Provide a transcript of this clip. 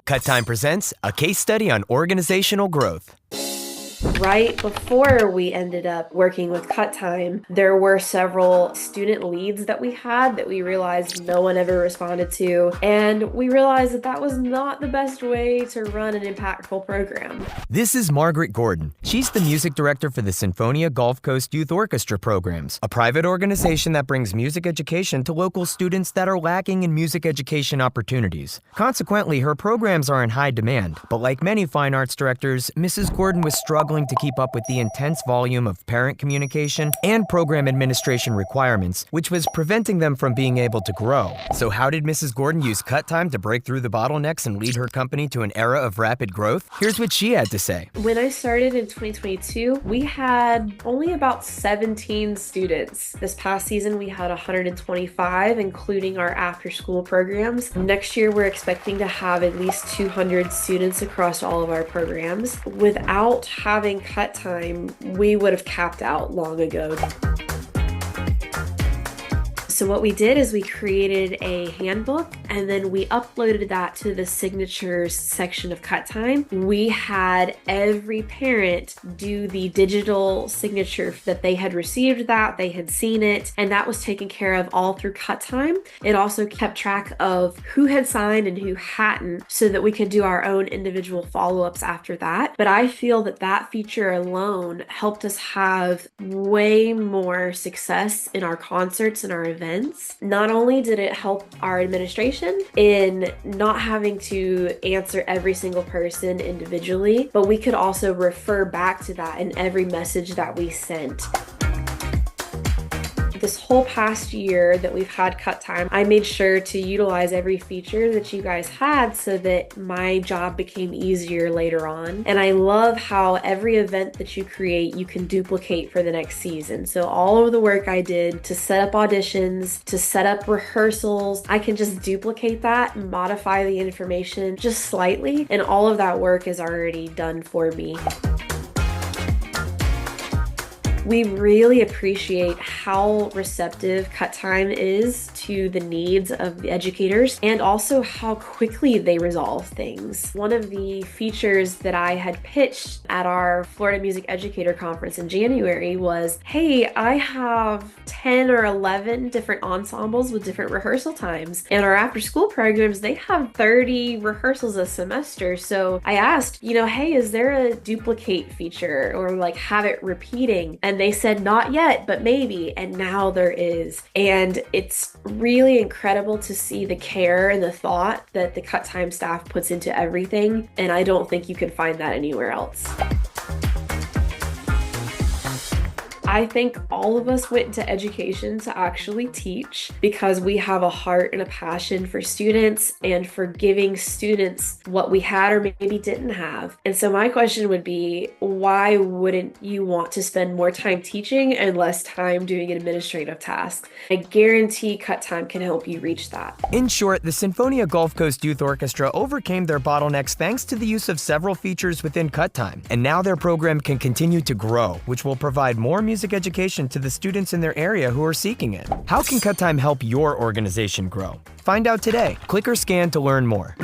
CutTime presents a case study on organizational growth. Right before we ended up working with CutTime, there were several student leads that we had that we realized no one ever responded to, and we realized that that was not the best way to run an impactful program. This is Margaret Gordon. She's the music director for the Sinfonia Gulf Coast Youth Orchestra programs, a private organization that brings music education to local students that are lacking in music education opportunities. Consequently, her programs are in high demand, but like many fine arts directors, Mrs. Gordon was struggling to keep up with the intense volume of parent communication and program administration requirements, which was preventing them from being able to grow. So how did Mrs. Gordon use CutTime to break through the bottlenecks and lead her company to an era of rapid growth? Here's what she had to say. When I started in 2022, we had only about 17 students. This past season, we had 125, including our after-school programs. Next year, we're expecting to have at least 200 students across all of our programs. Without having CutTime, we would have capped out long ago. So what we did is we created a handbook and then we uploaded that to the signatures section of CutTime. We had every parent do the digital signature that they had received that, they had seen it, and that was taken care of all through CutTime. It also kept track of who had signed and who hadn't so that we could do our own individual follow-ups after that. But I feel that that feature alone helped us have way more success in our concerts and our events. Not only did it help our administration in not having to answer every single person individually, but we could also refer back to that in every message that we sent. This whole past year that we've had CutTime, I made sure to utilize every feature that you guys had so that my job became easier later on. And I love how every event that you create, you can duplicate for the next season. So all of the work I did to set up auditions, to set up rehearsals, I can just duplicate that and modify the information just slightly. And all of that work is already done for me. We really appreciate how receptive CutTime is to the needs of the educators and also how quickly they resolve things. One of the features that I had pitched at our Florida Music Educator Conference in January was, hey, I have 10 or 11 different ensembles with different rehearsal times. And our after school programs, they have 30 rehearsals a semester. So I asked, hey, is there a duplicate feature or like have it repeating? And they said not yet, but maybe, and now there is. And it's really incredible to see the care and the thought that the CutTime staff puts into everything, and I don't think you can find that anywhere else. I think all of us went into education to actually teach because we have a heart and a passion for students and for giving students what we had or maybe didn't have. And so my question would be, why wouldn't you want to spend more time teaching and less time doing administrative tasks? I guarantee CutTime can help you reach that. In short, the Sinfonia Gulf Coast Youth Orchestra overcame their bottlenecks thanks to the use of several features within CutTime. And now their program can continue to grow, which will provide more music education to the students in their area who are seeking it. How can CutTime help your organization grow? Find out today. Click or scan to learn more.